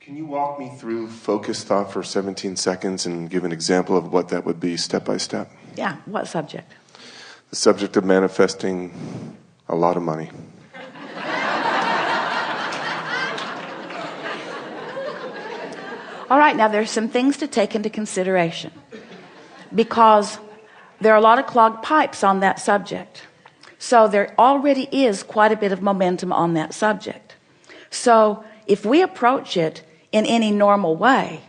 Can you walk me through focused thought for 17 seconds and give an example of what that would be step by step? Yeah, what subject? The subject of manifesting a lot of money. All right, now there's some things to take into consideration because there are a lot of clogged pipes on that subject. So there already is quite a bit of momentum on that subject. So if we approach it in any normal way,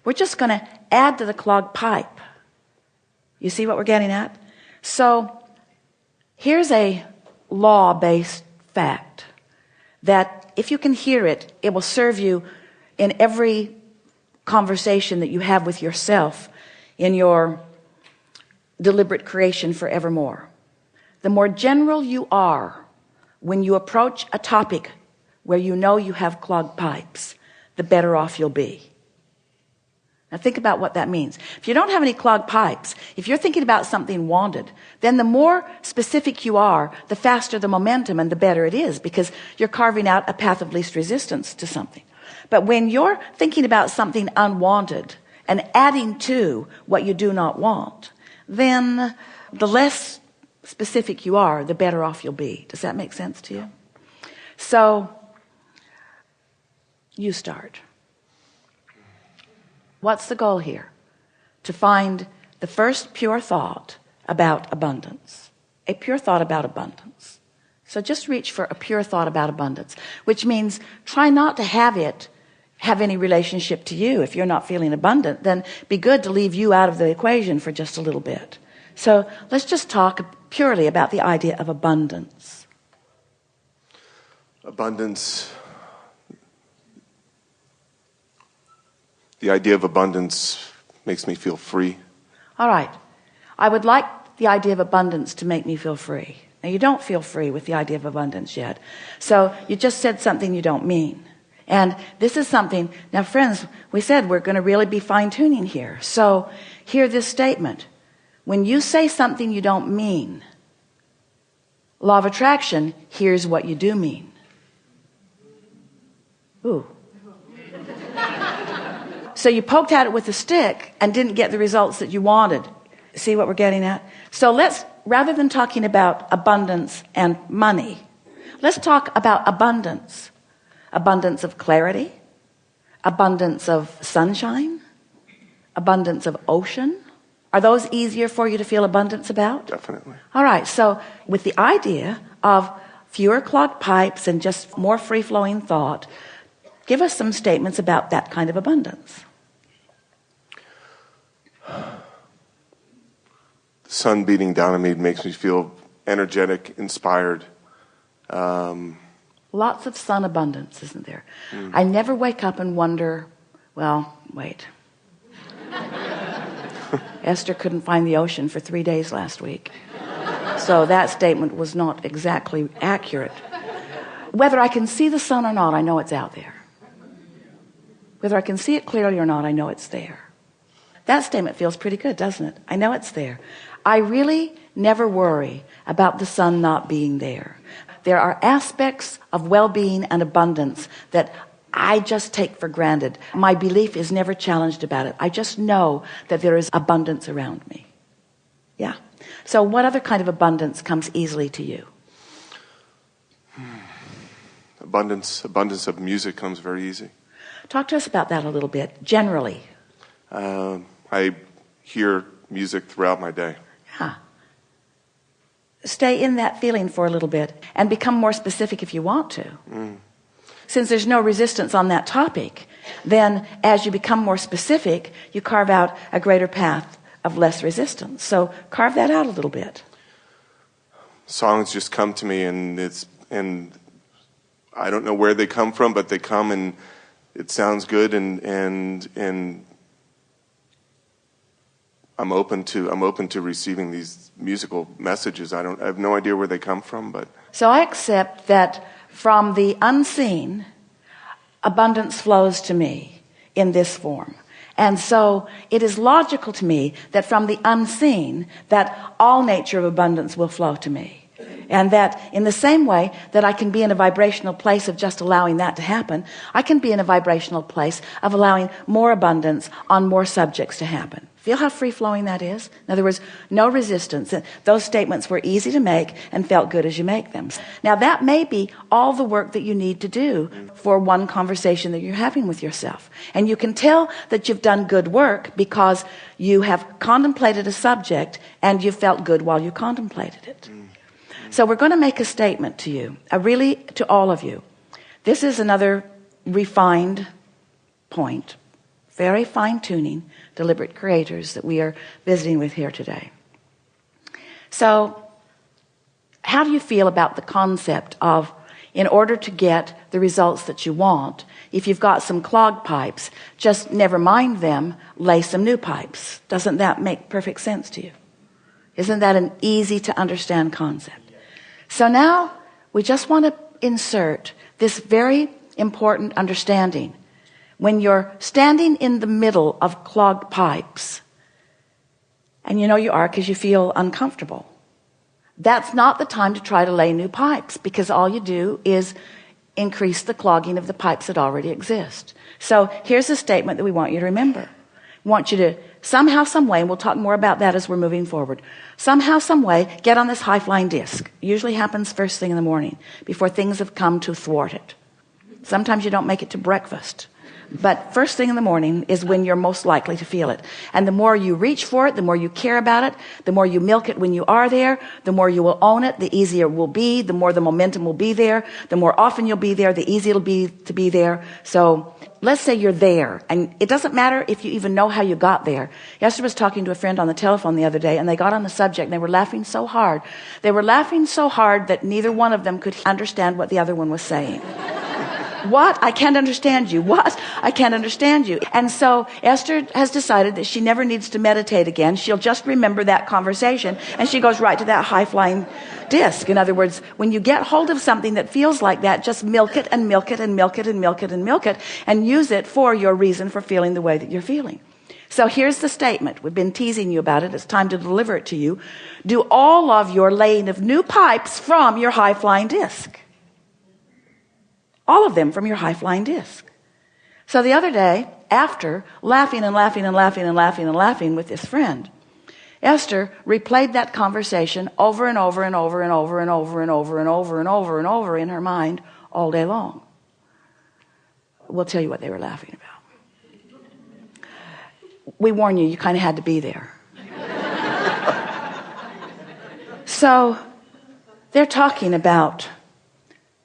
we're just going to add to the clogged pipe. You see what we're getting at? So here's a law-based fact that if you can hear it, it will serve you in every conversation that you have with yourself in your deliberate creation forevermore. The more general you are when you approach a topic where you know you have clogged pipes, the better off you'll be. Now think about what that means. If you don't have any clogged pipes, if you're thinking about something wanted, then the more specific you are, the faster the momentum and the better it is, because you're carving out a path of least resistance to something. But when you're thinking about something unwanted and adding to what you do not want, then the less specific you are, the better off you'll be. Does that make sense to you? So you start. What's the goal here? To find the first pure thought about abundance. A pure thought about abundance. So just reach for a pure thought about abundance, which means try not to have it have any relationship to you. If you're not feeling abundant, then be good to leave you out of the equation for just a little bit. So let's just talk purely about the idea of abundance. Abundance. The idea of abundance makes me feel free. All right. I would like the idea of abundance to make me feel free. Now, you don't feel free with the idea of abundance yet. So you just said something you don't mean. And this is something, now friends, we said we're going to really be fine-tuning here. So hear this statement. When you say something you don't mean, law of attraction, here's what you do mean. Ooh. So you poked at it with a stick and didn't get the results that you wanted. See what we're getting at? So let's, rather than talking about abundance and money, let's talk about abundance. Abundance of clarity, abundance of sunshine, abundance of ocean. Are those easier for you to feel abundance about? Definitely. All right, so with the idea of fewer clogged pipes and just more free-flowing thought, give us some statements about that kind of abundance. The sun beating down on me makes me feel energetic, inspired. Lots of sun abundance, isn't there? I never wake up and wonder, well, wait. Esther couldn't find the ocean for 3 days last week. So that statement was not exactly accurate. Whether I can see the sun or not, I know it's out there. Whether I can see it clearly or not, I know it's there. That statement feels pretty good, doesn't it? I know it's there. I really never worry about the sun not being there. There are aspects of well-being and abundance that I just take for granted. My belief is never challenged about it. I just know that there is abundance around me. Yeah. So what other kind of abundance comes easily to you? Abundance of music comes very easy. Talk to us about that a little bit, generally. I hear music throughout my day. Yeah. Stay in that feeling for a little bit and become more specific if you want to. Since there's no resistance on that topic, then as you become more specific, you carve out a greater path of less resistance. So carve that out a little bit. Songs just come to me, and I don't know where they come from, but they come and it sounds good, and I'm open to receiving these musical messages. I have no idea where they come from, but so I accept that from the unseen, abundance flows to me in this form. And so it is logical to me that from the unseen, that all nature of abundance will flow to me. And that in the same way that I can be in a vibrational place of just allowing that to happen, I can be in a vibrational place of allowing more abundance on more subjects to happen. Feel how free-flowing that is? In other words, no resistance. Those statements were easy to make and felt good as you make them. Now that may be all the work that you need to do for one conversation that you're having with yourself. And you can tell that you've done good work because you have contemplated a subject and you felt good while you contemplated it. So we're going to make a statement to you, really to all of you. This is another refined point, very fine-tuning, deliberate creators that we are visiting with here today. So how do you feel about the concept of, in order to get the results that you want, if you've got some clogged pipes, just never mind them, lay some new pipes? Doesn't that make perfect sense to you? Isn't that an easy to understand concept? So now we just want to insert this very important understanding. When you're standing in the middle of clogged pipes, and you know you are because you feel uncomfortable, that's not the time to try to lay new pipes, because all you do is increase the clogging of the pipes that already exist. So here's a statement that we want you to remember. We want you to somehow, some way, and we'll talk more about that as we're moving forward, somehow, some way, get on this high-flying disc. Usually happens first thing in the morning, before things have come to thwart it. Sometimes you don't make it to breakfast. But first thing in the morning is when you're most likely to feel it. And the more you reach for it, the more you care about it, the more you milk it when you are there, the more you will own it, the easier it will be, the more the momentum will be there, the more often you'll be there, the easier it'll be to be there. So let's say you're there, and it doesn't matter if you even know how you got there. Esther was talking to a friend on the telephone the other day, and they got on the subject, and they were laughing so hard. They were laughing so hard that neither one of them could understand what the other one was saying. What? I can't understand you. What? I can't understand you. And so Esther has decided that she never needs to meditate again. She'll just remember that conversation, and she goes right to that high-flying disc. In other words, when you get hold of something that feels like that, just milk it and milk it and milk it and milk it and milk it, and use it for your reason for feeling the way that you're feeling. So here's the statement. We've been teasing you about it. It's time to deliver it to you. Do all of your laying of new pipes from your high-flying disc. All of them from your high-flying disc. So the other day, after laughing and laughing and laughing and laughing and laughing with this friend, Esther replayed that conversation over and over and over and over and over and over and over and over and over in her mind all day long. We'll tell you what they were laughing about. We warn you, you kind of had to be there. So they're talking about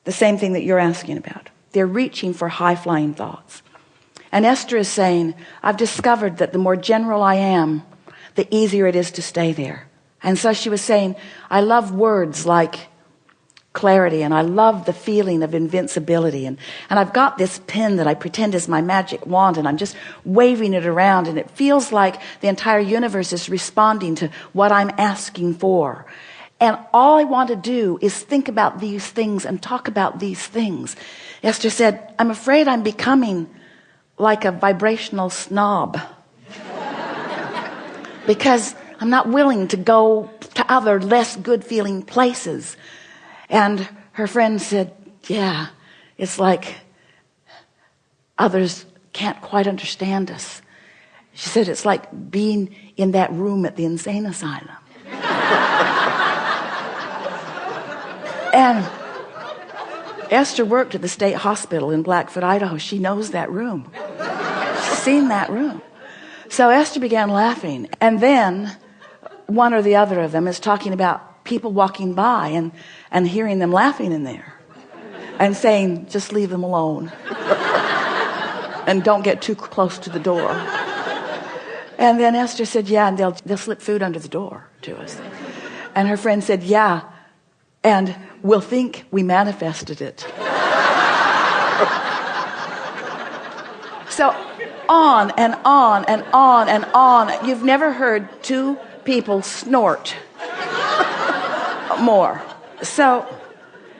the same thing that you're asking about. They're reaching for high-flying thoughts. And Esther is saying, I've discovered that the more general I am, the easier it is to stay there. And so she was saying, I love words like clarity, and I love the feeling of invincibility. And I've got this pen that I pretend is my magic wand, and I'm just waving it around, and it feels like the entire universe is responding to what I'm asking for. And all I want to do is think about these things and talk about these things. Esther said, I'm afraid I'm becoming like a vibrational snob. Because I'm not willing to go to other less good feeling places. And her friend said, yeah, it's like others can't quite understand us. She said, it's like being in that room at the insane asylum. And Esther worked at the state hospital in Blackfoot, Idaho. She knows that room. She's seen that room. So Esther began laughing. And then one or the other of them is talking about people walking by and hearing them laughing in there and saying, just leave them alone. And don't get too close to the door. And then Esther said, yeah, and they'll slip food under the door to us. And her friend said, yeah, and we'll think we manifested it. So on and on and on and on. You've never heard two people snort more. So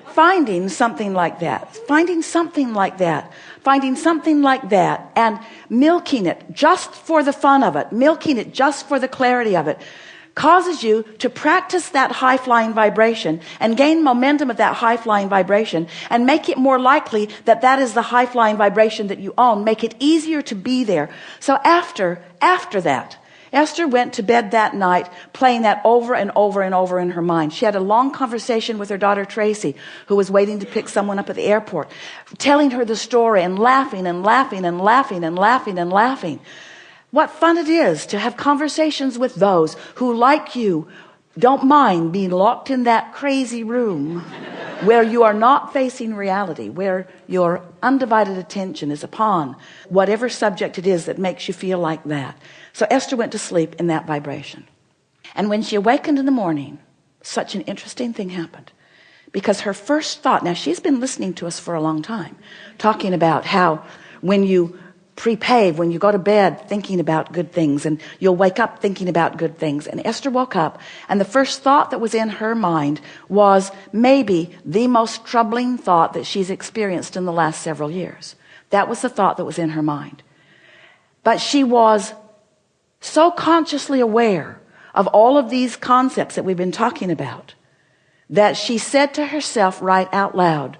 finding something like that, and milking it just for the fun of it, milking it just for the clarity of it, causes you to practice that high-flying vibration and gain momentum of that high-flying vibration and make it more likely that that is the high-flying vibration that you own. Make it easier to be there. So after that, Esther went to bed that night playing that over and over and over in her mind. She had a long conversation with her daughter Tracy, who was waiting to pick someone up at the airport, telling her the story and laughing and laughing and laughing and laughing and laughing. What fun it is to have conversations with those who, like you, don't mind being locked in that crazy room where you are not facing reality, where your undivided attention is upon whatever subject it is that makes you feel like that. So Esther went to sleep in that vibration. And when she awakened in the morning, such an interesting thing happened. Because her first thought, now she's been listening to us for a long time, talking about how when you prepave, when you go to bed thinking about good things, and you'll wake up thinking about good things. And Esther woke up, and the first thought that was in her mind was maybe the most troubling thought that she's experienced in the last several years. That was the thought that was in her mind. But she was so consciously aware of all of these concepts that we've been talking about that she said to herself right out loud,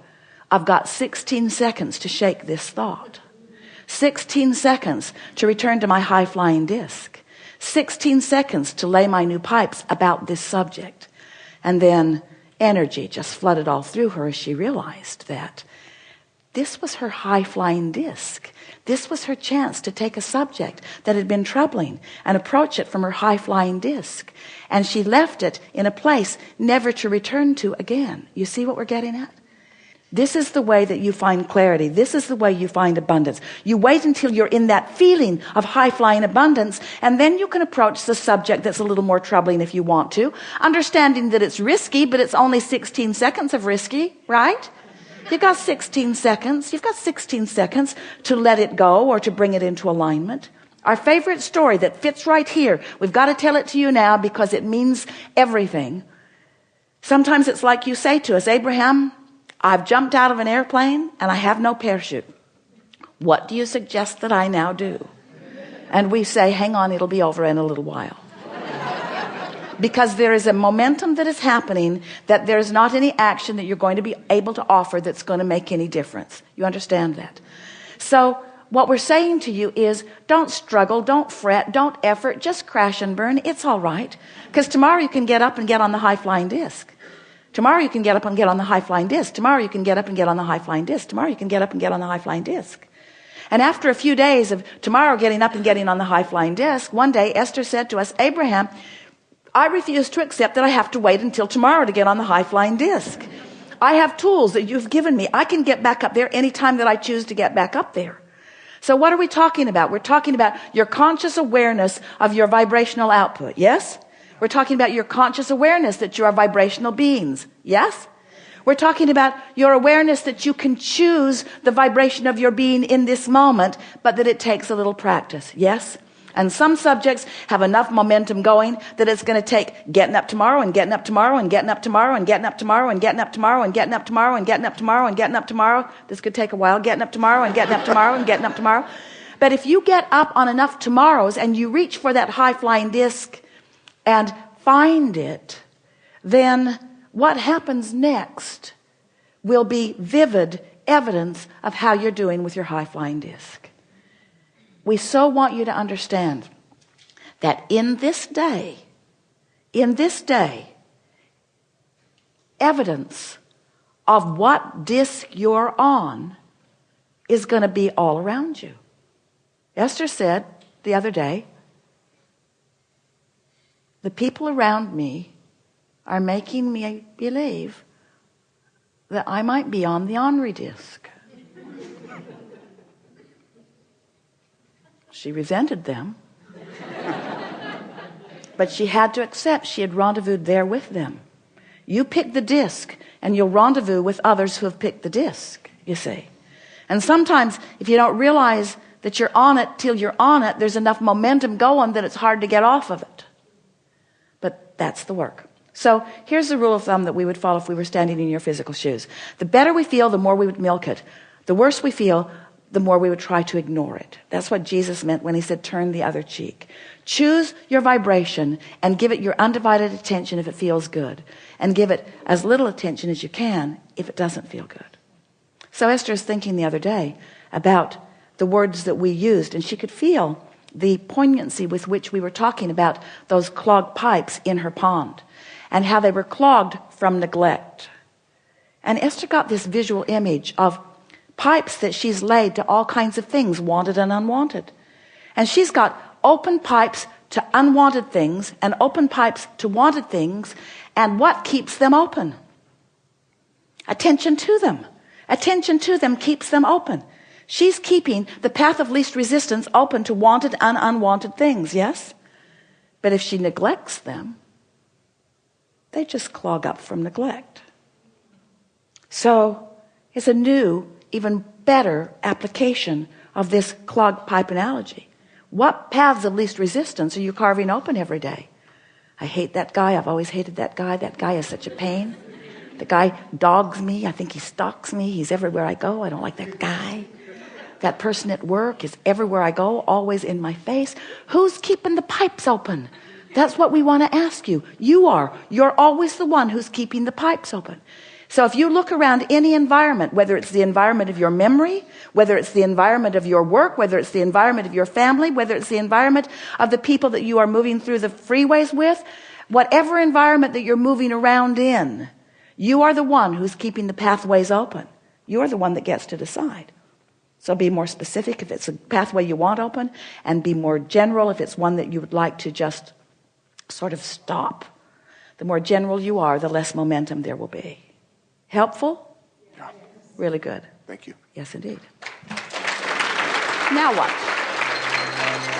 I've got 16 seconds to shake this thought. 16 seconds to return to my high-flying disc. 16 seconds to lay my new pipes about this subject. And then energy just flooded all through her as she realized that this was her high-flying disc. This was her chance to take a subject that had been troubling and approach it from her high-flying disc. And she left it in a place never to return to again. You see what we're getting at? This is the way that you find clarity. This is the way you find abundance. You wait until you're in that feeling of high-flying abundance, and then you can approach the subject that's a little more troubling if you want to, understanding that it's risky, but it's only 16 seconds of risky, right? You've got 16 seconds. You've got 16 seconds to let it go or to bring it into alignment. Our favorite story that fits right here. We've got to tell it to you now because it means everything. Sometimes it's like you say to us, Abraham, I've jumped out of an airplane and I have no parachute. What do you suggest that I now do? And we say, hang on, it'll be over in a little while. Because there is a momentum that is happening that there's not any action that you're going to be able to offer that's going to make any difference. You understand that? So what we're saying to you is don't struggle, don't fret, don't effort, just crash and burn. It's all right. Because tomorrow you can get up and get on the high-flying disc. Tomorrow you can get up and get on the high-flying disc. Tomorrow you can get up and get on the high-flying disc. Tomorrow you can get up and get on the high-flying disc. And after a few days of tomorrow getting up and getting on the high-flying disc, one day Esther said to us, Abraham, I refuse to accept that I have to wait until tomorrow to get on the high-flying disc. I have tools that you've given me. I can get back up there anytime that I choose to get back up there. So what are we talking about? We're talking about your conscious awareness of your vibrational output. Yes? We're talking about your conscious awareness that you are vibrational beings. Yes? We're talking about your awareness that you can choose the vibration of your being in this moment, but that it takes a little practice. Yes? And some subjects have enough momentum going that it's going to take getting up tomorrow and getting up tomorrow and getting up tomorrow and getting up tomorrow and getting up tomorrow and getting up tomorrow and getting up tomorrow and getting up tomorrow. This could take a while. Getting up tomorrow and getting up tomorrow and getting up tomorrow. But if you get up on enough tomorrows and you reach for that high-flying disc and find it, then what happens next will be vivid evidence of how you're doing with your high-flying disc. We so want you to understand that in this day, evidence of what disc you're on is going to be all around you. Esther said the other day, the people around me are making me believe that I might be on the ornery disc. She resented them, but she had to accept she had rendezvoused there with them. You pick the disc and you'll rendezvous with others who have picked the disc, you see. And sometimes if you don't realize that you're on it till you're on it, there's enough momentum going that it's hard to get off of it. But that's the work. So here's the rule of thumb that we would follow if we were standing in your physical shoes. The better we feel, the more we would milk it. The worse we feel, the more we would try to ignore it. That's what Jesus meant when he said, turn the other cheek. Choose your vibration and give it your undivided attention if it feels good. And give it as little attention as you can if it doesn't feel good. So Esther is thinking the other day about the words that we used, and she could feel the poignancy with which we were talking about those clogged pipes in her pond and how they were clogged from neglect. And Esther got this visual image of pipes that she's laid to all kinds of things, wanted and unwanted. And she's got open pipes to unwanted things and open pipes to wanted things. And what keeps them open? Attention to them. Attention to them keeps them open. She's keeping the path of least resistance open to wanted and unwanted things, yes? But if she neglects them, they just clog up from neglect. So it's a new, even better application of this clogged pipe analogy. What paths of least resistance are you carving open every day? I hate that guy. I've always hated that guy. That guy is such a pain. The guy dogs me. I think he stalks me. He's everywhere I go. I don't like that guy. That person at work is everywhere I go, always in my face. Who's keeping the pipes open? That's what we want to ask you. You are. You're always the one who's keeping the pipes open. So if you look around any environment, whether it's the environment of your memory, whether it's the environment of your work, whether it's the environment of your family, whether it's the environment of the people that you are moving through the freeways with, whatever environment that you're moving around in, you are the one who's keeping the pathways open. You're the one that gets to decide. So be more specific if it's a pathway you want open, and be more general if it's one that you would like to just sort of stop. The more general you are, the less momentum there will be. Helpful? Yeah. Really good. Thank you. Yes, indeed. Now what?